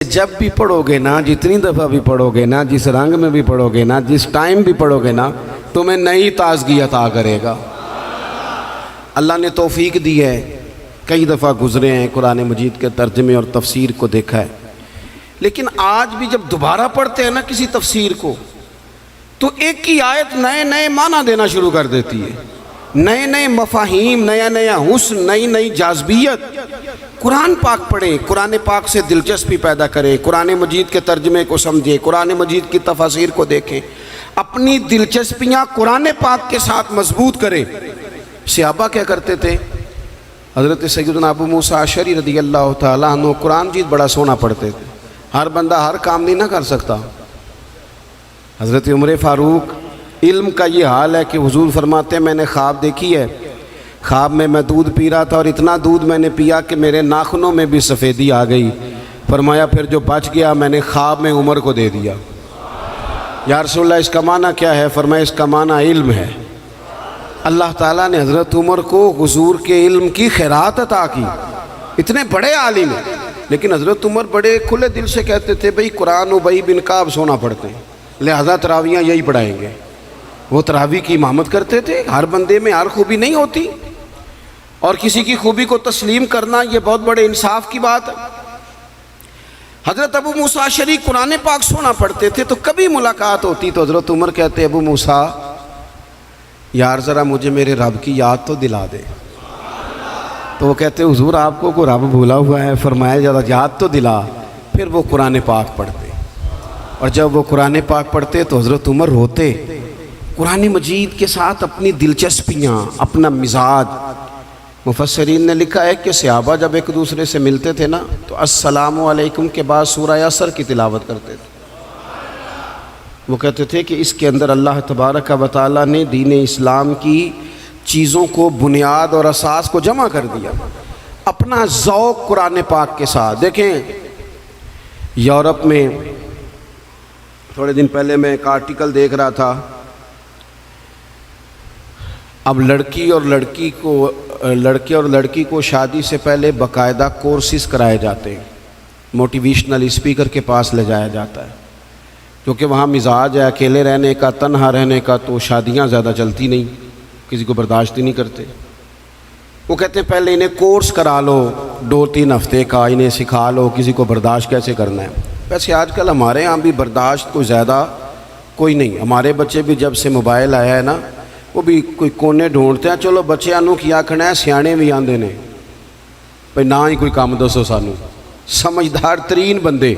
جب بھی پڑھو گے نا، جتنی دفعہ بھی پڑھو گے نا، جس رنگ میں بھی پڑھو گے نا، جس ٹائم بھی پڑھو گے نا، تمہیں نئی تازگی عطا کرے گا۔ اللہ نے توفیق دی ہے، کئی دفعہ گزرے ہیں، قرآن مجید کے ترجمے اور تفسیر کو دیکھا ہے، لیکن آج بھی جب دوبارہ پڑھتے ہیں نا کسی تفسیر کو، تو ایک ہی آیت نئے نئے معنی دینا شروع کر دیتی ہے، نئے نئے مفاہیم، نیا نیا حسن، نئی نئی جاذبیت۔ قرآن پاک پڑھیں، قرآن پاک سے دلچسپی پیدا کریں، قرآن مجید کے ترجمے کو سمجھیں، قرآن مجید کی تفاسیر کو دیکھیں، اپنی دلچسپیاں قرآن پاک کے ساتھ مضبوط کریں۔ صحابہ کیا کرتے تھے؟ حضرت سیدنا ابو موسیٰ اشعری رضی اللہ تعالیٰ عنہ قرآن مجید بڑا سونا پڑھتے تھے، ہر بندہ ہر کام نہیں نہ کر سکتا۔ حضرت عمر فاروق، علم کا یہ حال ہے کہ حضور فرماتے ہیں میں نے خواب دیکھی ہے، خواب میں دودھ پی رہا تھا اور اتنا دودھ میں نے پیا کہ میرے ناخنوں میں بھی سفیدی آ گئی۔ فرمایا پھر جو بچ گیا میں نے خواب میں عمر کو دے دیا۔ یا رسول اللہ اس کا معنی کیا ہے؟ فرمایا اس کا معنی علم ہے۔ اللہ تعالیٰ نے حضرت عمر کو حضور کے علم کی خیرات عطا کی، اتنے بڑے عالم ہیں، لیکن حضرت عمر بڑے کھلے دل سے کہتے تھے بھئی قرآن ابی بن کعب سونا پڑھتے ہیں، لہذا تراویحاں یہی پڑھائیں گے۔ وہ تراویح کی امامت کرتے تھے۔ ہر بندے میں ہر خوبی نہیں ہوتی، اور کسی کی خوبی کو تسلیم کرنا یہ بہت بڑے انصاف کی بات ہے۔ حضرت ابو موسیٰ اشعری قرآن پاک سونا پڑھتے تھے، تو کبھی ملاقات ہوتی تو حضرت عمر کہتے ابو موسیٰ یار ذرا مجھے میرے رب کی یاد تو دلا دے۔ تو وہ کہتے حضور آپ کو کوئی رب بھولا ہوا ہے؟ فرمایا ذرا یاد تو دلا۔ پھر وہ قرآن پاک پڑھتے، اور جب وہ قرآن پاک پڑھتے تو حضرت عمر روتے۔ قرآن مجید کے ساتھ اپنی دلچسپیاں، اپنا مزاج۔ مفسرین نے لکھا ہے کہ صحابہ جب ایک دوسرے سے ملتے تھے نا تو السلام علیکم کے بعد سورہ عصر کی تلاوت کرتے تھے۔ وہ کہتے تھے کہ اس کے اندر اللہ تبارک و تعالیٰ نے دین اسلام کی چیزوں کو، بنیاد اور اساس کو جمع کر دیا، اپنا ذوق قرآن پاک کے ساتھ۔ دیکھیں یورپ میں تھوڑے دن پہلے میں ایک آرٹیکل دیکھ رہا تھا، اب لڑکے اور لڑکی کو شادی سے پہلے باقاعدہ کورسز کرائے جاتے ہیں، موٹیویشنل اسپیکر کے پاس لے جایا جاتا ہے، کیونکہ وہاں مزاج ہے اکیلے رہنے کا، تنہا رہنے کا، تو شادیاں زیادہ چلتی نہیں، کسی کو برداشت ہی نہیں کرتے۔ وہ کہتے ہیں پہلے انہیں کورس کرا لو 2-3 ہفتے کا، انہیں سکھا لو کسی کو برداشت کیسے کرنا ہے۔ ویسے آج کل ہمارے ہاں بھی برداشت کوئی زیادہ کوئی نہیں، ہمارے بچے بھی جب سے موبائل آیا ہے نا وہ بھی کوئی کونے ڈھونڈتے ہیں۔ چلو بچے انہوں کی آکھنا ہے، سیانے بھی آندے نے بھئی نہ ہی کوئی کام دسو سانوں، سمجھدار ترین بندے۔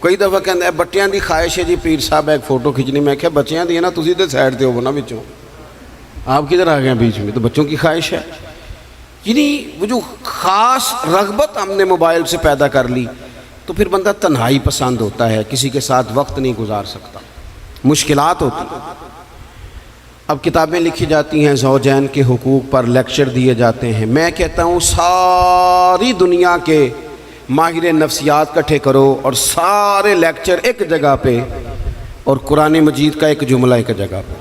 کئی دفعہ کہتے ہیں بچیاں دی خواہش ہے جی پیر صاحب ایک فوٹو کھچنی، میں کہا بچیاں دی ہے نا، تسی تے سائڈ تے ہو نا بچوں، آپ کدھر آ گئے بیچ میں؟ تو بچوں کی خواہش ہے۔ یعنی وہ جو خاص رغبت ہم نے موبائل سے پیدا کر لی، تو پھر بندہ تنہائی پسند ہوتا ہے، کسی کے ساتھ وقت نہیں گزار سکتا، مشکلات ہوتی ہیں۔ اب کتابیں لکھی جاتی ہیں، زوجین کے حقوق پر لیکچر دیے جاتے ہیں۔ میں کہتا ہوں ساری دنیا کے ماہر نفسیات کٹھے کرو اور سارے لیکچر ایک جگہ پہ، اور قرآن مجید کا ایک جملہ ایک جگہ پہ،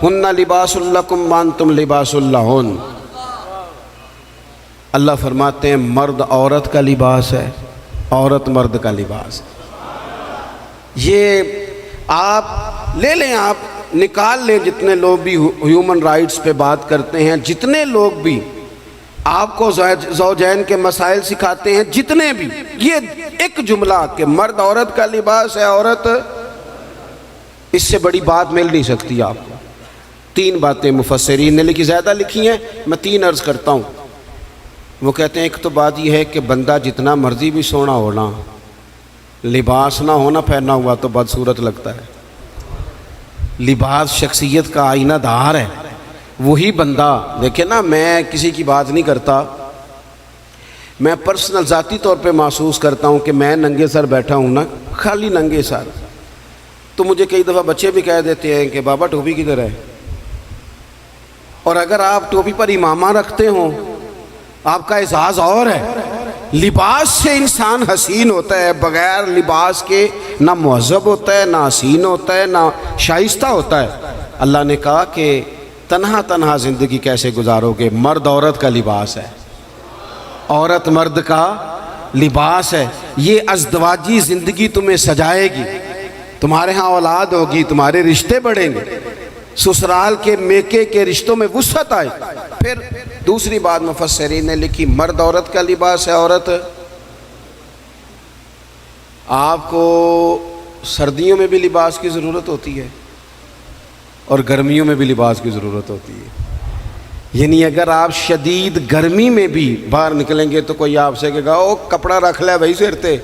ہن لباس لکم وانتم لباس لہن۔ اللہ فرماتے ہیں مرد عورت کا لباس ہے، عورت مرد کا لباس ہے۔ یہ آپ لے لیں، آپ نکال لیں، جتنے لوگ بھی ہیومن رائٹس پہ بات کرتے ہیں، جتنے لوگ بھی آپ کو زوجین کے مسائل سکھاتے ہیں، جتنے بھی، یہ ایک جملہ کہ مرد عورت کا لباس ہے، عورت، اس سے بڑی بات مل نہیں سکتی آپ کو۔ 3 باتیں مفسرین نے لکھی، زیادہ لکھی ہیں، میں 3 عرض کرتا ہوں۔ وہ کہتے ہیں ایک تو بات یہ ہے کہ بندہ جتنا مرضی بھی سونا ہونا، لباس نہ ہونا پہنا ہوا تو بدصورت لگتا ہے۔ لباس شخصیت کا آئینہ دار ہے۔ وہی بندہ دیکھیں نا، میں کسی کی بات نہیں کرتا، میں پرسنل ذاتی طور پہ محسوس کرتا ہوں کہ میں ننگے سر بیٹھا ہوں نا، خالی ننگے سر، تو مجھے کئی دفعہ بچے بھی کہہ دیتے ہیں کہ بابا ٹوپی کدھر ہے؟ اور اگر آپ ٹوپی پر امامہ رکھتے ہوں، آپ کا اعزاز اور ہے۔ لباس سے انسان حسین ہوتا ہے، بغیر لباس کے نہ مہذب ہوتا ہے، نہ حسین ہوتا ہے، نہ شائستہ ہوتا ہے۔ اللہ نے کہا کہ تنہا تنہا زندگی کیسے گزارو گے؟ مرد عورت کا لباس ہے، عورت مرد کا لباس ہے، یہ ازدواجی زندگی تمہیں سجائے گی، تمہارے ہاں اولاد ہوگی، تمہارے رشتے بڑھیں گے، سسرال کے میکے کے رشتوں میں وسعت آئے۔ پھر دوسری بات مفسرین نے لکھی، مرد عورت کا لباس ہے۔ عورت آپ کو سردیوں میں بھی لباس کی ضرورت ہوتی ہے اور گرمیوں میں بھی لباس کی ضرورت ہوتی ہے، یعنی اگر آپ شدید گرمی میں بھی باہر نکلیں گے تو کوئی آپ سے کہے گا او کپڑا رکھ لے بھائی سرتے،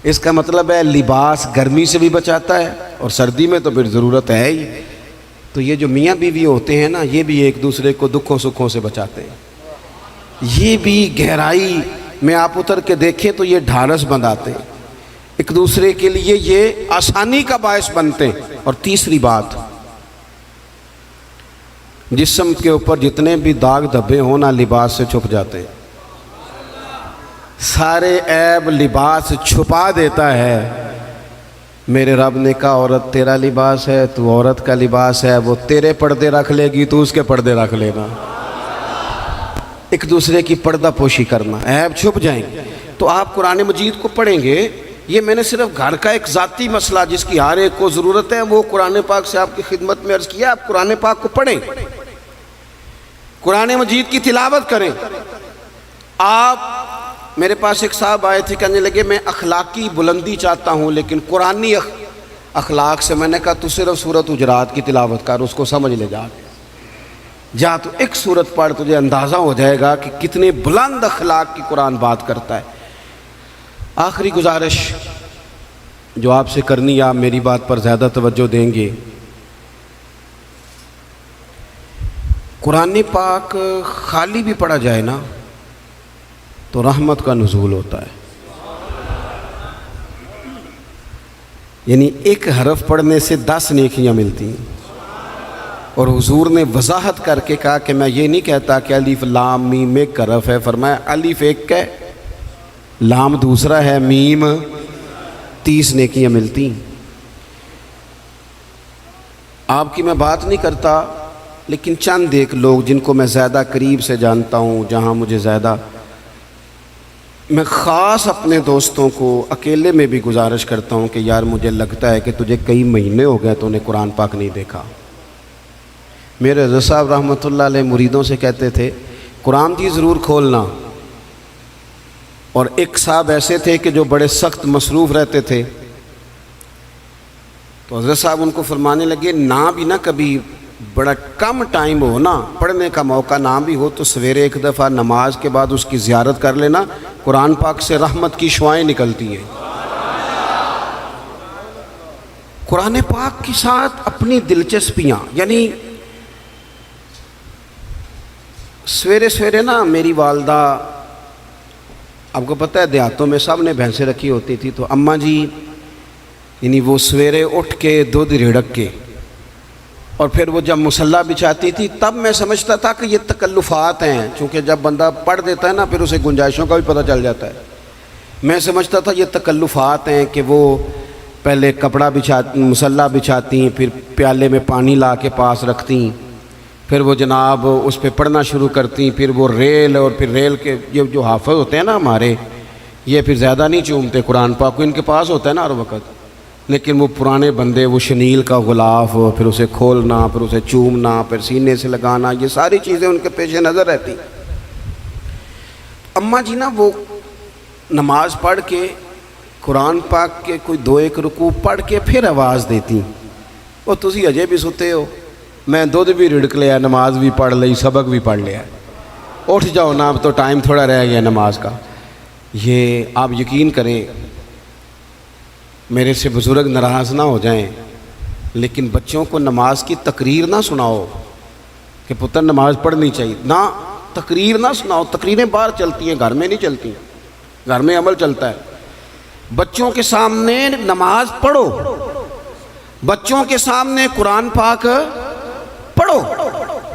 اس کا مطلب ہے لباس گرمی سے بھی بچاتا ہے اور سردی میں تو پھر ضرورت ہے ہی۔ تو یہ جو میاں بیوی ہوتے ہیں نا، یہ بھی ایک دوسرے کو دکھوں سکھوں سے بچاتے ہیں، یہ بھی گہرائی میں آپ اتر کے دیکھیں تو یہ ڈھارس بندھاتے ہیں، ایک دوسرے کے لیے یہ آسانی کا باعث بنتے ہیں۔ اور تیسری بات، جسم کے اوپر جتنے بھی داغ دھبے ہوں نا لباس سے چھپ جاتے ہیں، سارے عیب لباس چھپا دیتا ہے۔ میرے رب نے کہا عورت تیرا لباس ہے، تو عورت کا لباس ہے، وہ تیرے پردے رکھ لے گی تو اس کے پردے رکھ لینا، ایک دوسرے کی پردہ پوشی کرنا، عیب چھپ جائیں گے۔ تو آپ قرآن مجید کو پڑھیں گے، یہ میں نے صرف گھر کا ایک ذاتی مسئلہ جس کی ہر ایک کو ضرورت ہے وہ قرآن پاک سے آپ کی خدمت میں عرض کیا، آپ قرآن پاک کو پڑھیں، قرآن مجید کی تلاوت کریں۔ آپ میرے پاس ایک صاحب آئے تھے، کہنے لگے میں اخلاقی بلندی چاہتا ہوں لیکن قرآنی اخلاق سے، میں نے کہا تو صرف سورۃ حجرات کی تلاوت کر، اس کو سمجھ لے جا تو ایک سورت پڑھ، تجھے اندازہ ہو جائے گا کہ کتنے بلند اخلاق کی قرآن بات کرتا ہے۔ آخری گزارش جو آپ سے کرنی، آپ میری بات پر زیادہ توجہ دیں گے، قرآن پاک خالی بھی پڑھا جائے نا تو رحمت کا نزول ہوتا ہے، یعنی ایک حرف پڑھنے سے 10 نیکیاں ملتی ہیں۔ اور حضور نے وضاحت کر کے کہا کہ میں یہ نہیں کہتا کہ الف لام میم ایک حرف ہے، فرمایا الف ایک ہے، لام دوسرا ہے، میم 30 نیکیاں ملتی ہیں۔ آپ کی میں بات نہیں کرتا، لیکن چند ایک لوگ جن کو میں زیادہ قریب سے جانتا ہوں، جہاں مجھے زیادہ، میں خاص اپنے دوستوں کو اکیلے میں بھی گزارش کرتا ہوں کہ یار مجھے لگتا ہے کہ تجھے کئی مہینے ہو گئے تو نے قرآن پاک نہیں دیکھا۔ میرے حضرت صاحب رحمۃ اللہ علیہ مریدوں سے کہتے تھے قرآن کی ضرور کھولنا، اور ایک صاحب ایسے تھے کہ جو بڑے سخت مصروف رہتے تھے، تو حضرت صاحب ان کو فرمانے لگے نہ بھی نہ کبھی بڑا کم ٹائم ہو نا، پڑھنے کا موقع نہ بھی ہو تو سویرے ایک دفعہ نماز کے بعد اس کی زیارت کر لینا، قرآن پاک سے رحمت کی شعائیں نکلتی ہیں۔ قرآن پاک کے ساتھ اپنی دلچسپیاں، یعنی سویرے سویرے نا میری والدہ، آپ کو پتہ ہے دیہاتوں میں سب نے بھینسیں رکھی ہوتی تھی، تو اماں جی یعنی وہ سویرے اٹھ کے دودھ رڑک کے اور پھر وہ جب مصلی بچھاتی تھی، تب میں سمجھتا تھا کہ یہ تکلفات ہیں، چونکہ جب بندہ پڑھ دیتا ہے نا پھر اسے گنجائشوں کا بھی پتہ چل جاتا ہے۔ میں سمجھتا تھا یہ تکلفات ہیں کہ وہ پہلے کپڑا مصلی بچھاتی، پھر پیالے میں پانی لا کے پاس رکھتی، پھر وہ جناب اس پہ پڑھنا شروع کرتی، پھر وہ ریل، اور پھر ریل کے یہ جو حافظ ہوتے ہیں نا ہمارے، یہ پھر زیادہ نہیں چومتے قرآن پاک کو، ان کے پاس ہوتا ہے نا ہر وقت، لیکن وہ پرانے بندے وہ شنیل کا غلاف، پھر اسے کھولنا، پھر اسے چومنا، پھر سینے سے لگانا، یہ ساری چیزیں ان کے پیش نظر رہتی۔ اماں جی نا وہ نماز پڑھ کے قرآن پاک کے کوئی 2-1 رکوع پڑھ کے پھر آواز دیتی، وہ تسی اجے بھی ستے ہو، میں دودھ بھی رڑک لیا، نماز بھی پڑھ لی، سبق بھی پڑھ لیا، اٹھ جاؤ نا، اب تو ٹائم تھوڑا رہ گیا نماز کا۔ یہ آپ یقین کریں، میرے سے بزرگ ناراض نہ ہو جائیں، لیکن بچوں کو نماز کی تقریر نہ سناؤ کہ پتر نماز پڑھنی چاہیے، نہ تقریر نہ سناؤ، تقریریں باہر چلتی ہیں، گھر میں نہیں چلتی، گھر میں عمل چلتا ہے۔ بچوں کے سامنے نماز پڑھو، بچوں کے سامنے قرآن پاک پڑھو،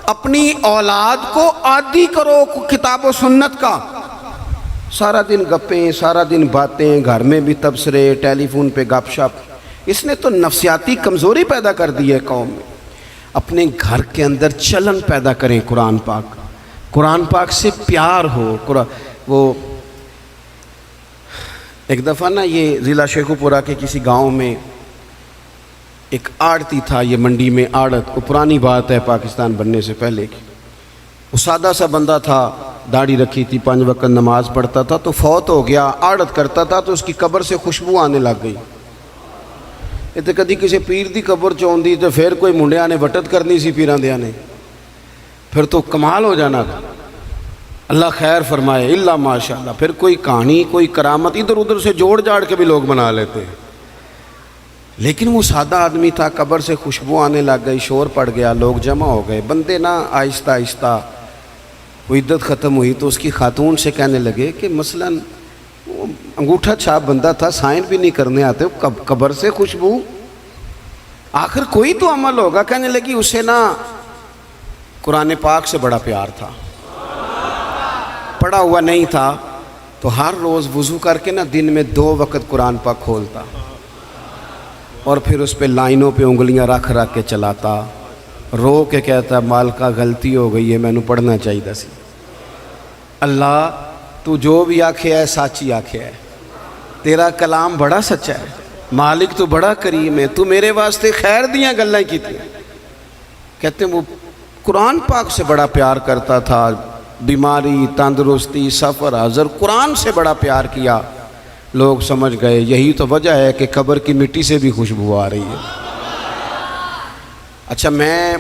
اپنی اولاد کو عادی کرو کتاب و سنت کا۔ سارا دن گپیں، سارا دن باتیں، گھر میں بھی تبصرے، ٹیلی فون پہ گپ شپ، اس نے تو نفسیاتی کمزوری پیدا کر دی ہے قوم میں۔ اپنے گھر کے اندر چلن پیدا کریں، قرآن پاک سے پیار ہو۔ وہ ایک دفعہ نا یہ ضلع شیخوپورہ کے کسی گاؤں میں ایک آڑتی تھا، یہ منڈی میں آڑت، وہ پرانی بات ہے پاکستان بننے سے پہلے کی۔ وہ سادہ سا بندہ تھا، داڑھی رکھی تھی، 5 وقت نماز پڑھتا تھا، تو فوت ہو گیا۔ آڑت کرتا تھا تو اس کی قبر سے خوشبو آنے لگ گئی۔ یہ تو کدی کسی پیر دی قبر چوندی تو پھر کوئی منڈیا نے وٹت کرنی سی پیراں دیاں نے، پھر تو کمال ہو جانا تھا۔ اللہ خیر فرمائے، اللہ ماشاءاللہ۔ پھر کوئی کہانی، کوئی کرامت ادھر ادھر سے جوڑ جاڑ کے بھی لوگ بنا لیتے ہیں، لیکن وہ سادہ آدمی تھا، قبر سے خوشبو آنے لگ گئی، شور پڑ گیا، لوگ جمع ہو گئے۔ بندے نا آہستہ آہستہ وہ عدت ختم ہوئی تو اس کی خاتون سے کہنے لگے کہ مثلاً وہ انگوٹھا چھاپ بندہ تھا، سائن بھی نہیں کرنے آتے، قبر سے خوشبو، آخر کوئی تو عمل ہوگا۔ کہنے لگی اسے نا قرآن پاک سے بڑا پیار تھا، پڑھا ہوا نہیں تھا، تو ہر روز وضو کر کے نا دن میں 2 وقت قرآن پاک کھولتا اور پھر اس پہ لائنوں پہ انگلیاں رکھ رکھ کے چلاتا، رو کے کہتا مالکا غلطی ہو گئی ہے، میں نے پڑھنا چاہیے سی۔ اللہ تو جو بھی آکھے ہے سچی آکھے ہے، تیرا کلام بڑا سچا ہے، مالک تو بڑا کریم ہے، تو میرے واسطے خیر دیاں گلیں کی تھی۔ کہتے ہیں وہ قرآن پاک سے بڑا پیار کرتا تھا، بیماری، تندرستی، سفر، حضر، قرآن سے بڑا پیار کیا۔ لوگ سمجھ گئے یہی تو وجہ ہے کہ قبر کی مٹی سے بھی خوشبو آ رہی ہے۔ اچھا، میں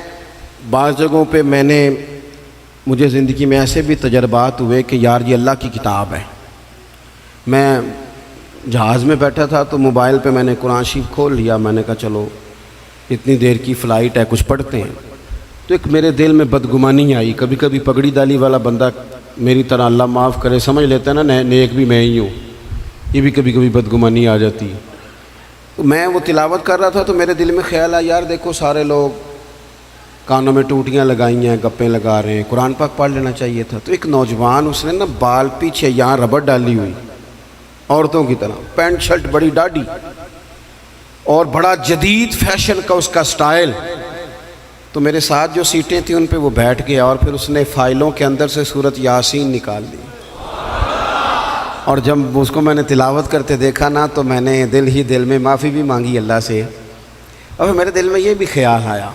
بعض جگہوں پہ مجھے زندگی میں ایسے بھی تجربات ہوئے کہ یار یہ اللہ کی کتاب ہے۔ میں جہاز میں بیٹھا تھا تو موبائل پہ میں نے قرآن شریف کھول لیا، میں نے کہا چلو اتنی دیر کی فلائٹ ہے کچھ پڑھتے ہیں، تو ایک میرے دل میں بدگمانی آئی۔ کبھی کبھی پگڑی دالی والا بندہ میری طرح، اللہ معاف کرے، سمجھ لیتا ہے نا نیک بھی میں ہی ہوں، یہ بھی کبھی کبھی بدگمانی آ جاتی ہے۔ تو میں وہ تلاوت کر رہا تھا تو میرے دل میں خیال آیا، یار دیکھو سارے لوگ کانوں میں ٹوٹیاں لگائی ہیں، گپیں لگا رہے ہیں، قرآن پاک پڑھ لینا چاہیے تھا۔ تو ایک نوجوان، اس نے نا بال پیچھے یہاں ربڑ ڈالی ہوئی، عورتوں کی طرح، پینٹ شرٹ بڑی ڈاڑھی، اور بڑا جدید فیشن کا اس کا سٹائل۔ تو میرے ساتھ جو سیٹیں تھیں ان پہ وہ بیٹھ گیا، اور پھر اس نے فائلوں کے اندر سے سورۃ یاسین نکال لی، اور جب اس کو میں نے تلاوت کرتے دیکھا نا تو میں نے دل میں معافی بھی مانگی اللہ سے، اور میرے دل میں یہ بھی خیال آیا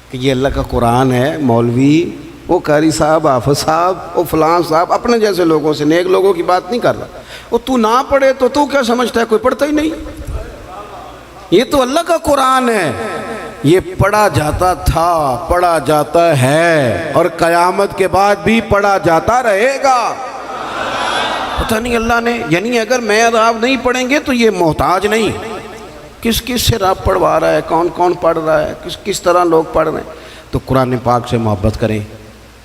کہ یہ اللہ کا قرآن ہے، مولوی، وہ قاری صاحب، حافظ صاحب، وہ فلاں صاحب، اپنے جیسے لوگوں سے، نیک لوگوں کی بات نہیں کر رہا۔ وہ تو نہ پڑھے تو کیا سمجھتا ہے، کوئی پڑھتا ہی نہیں، یہ تو اللہ کا قرآن ہے، یہ پڑھا جاتا تھا، پڑھا جاتا ہے، اور قیامت کے بعد بھی پڑھا جاتا رہے گا۔ پتہ نہیں اللہ نے، یعنی اگر میں اور آپ نہیں پڑھیں گے تو یہ محتاج نہیں، کس سے رب پڑھوا رہا ہے، کون کون پڑھ رہا ہے، کس طرح لوگ پڑھ رہے ہیں۔ تو قرآن پاک سے محبت کریں۔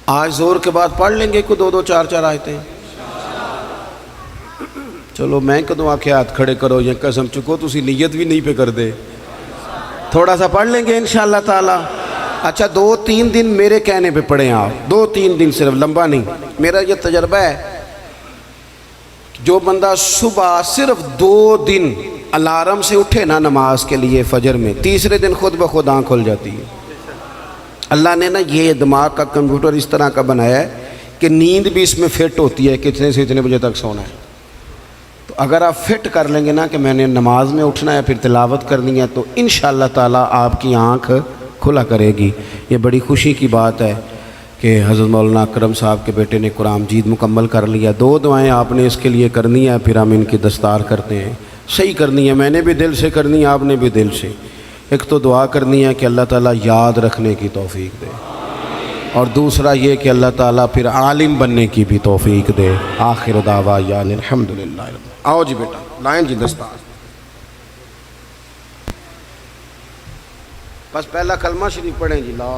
آج زور کے بعد پڑھ لیں گے کوئی 2 4 آیتیں۔ چلو میں کدوں آکھے ہاتھ کھڑے کرو یا قسم چکو، تسی نیت بھی نہیں پہ کر دے، تھوڑا سا پڑھ لیں گے انشاءاللہ تعالی۔ اچھا 2-3 دن میرے کہنے پہ پڑھیں آپ، 2-3 دن، صرف لمبا نہیں۔ میرا یہ تجربہ ہے، جو بندہ صبح صرف 2 دن الارم سے اٹھے نا نماز کے لیے فجر میں، تیسرے دن خود بخود آنکھ کھل جاتی ہے۔ اللہ نے نا یہ دماغ کا کمپیوٹر اس طرح کا بنایا ہے کہ نیند بھی اس میں فٹ ہوتی ہے، کتنے سے اتنے بجے تک سونا ہے۔ تو اگر آپ فٹ کر لیں گے نا کہ میں نے نماز میں اٹھنا ہے، پھر تلاوت کرنی ہے، تو انشاءاللہ تعالیٰ آپ کی آنکھ کھلا کرے گی۔ یہ بڑی خوشی کی بات ہے کہ حضرت مولانا اکرم صاحب کے بیٹے نے قرآن مجید مکمل کر لیا۔ 2 دعائیں آپ نے اس کے لیے کرنی ہے، پھر ہم ان کی دستار کرتے ہیں، صحیح کرنی ہے، میں نے بھی دل سے کرنی ہے، آپ نے بھی دل سے۔ ایک تو دعا کرنی ہے کہ اللہ تعالیٰ یاد رکھنے کی توفیق دے، اور دوسرا یہ کہ اللہ تعالیٰ پھر عالم بننے کی بھی توفیق دے۔ آخر دعوانا الحمدللہ۔ آؤ جی بیٹا، لائن جی دستار، بس پہلا کلمہ شریف پڑھیں جی، لا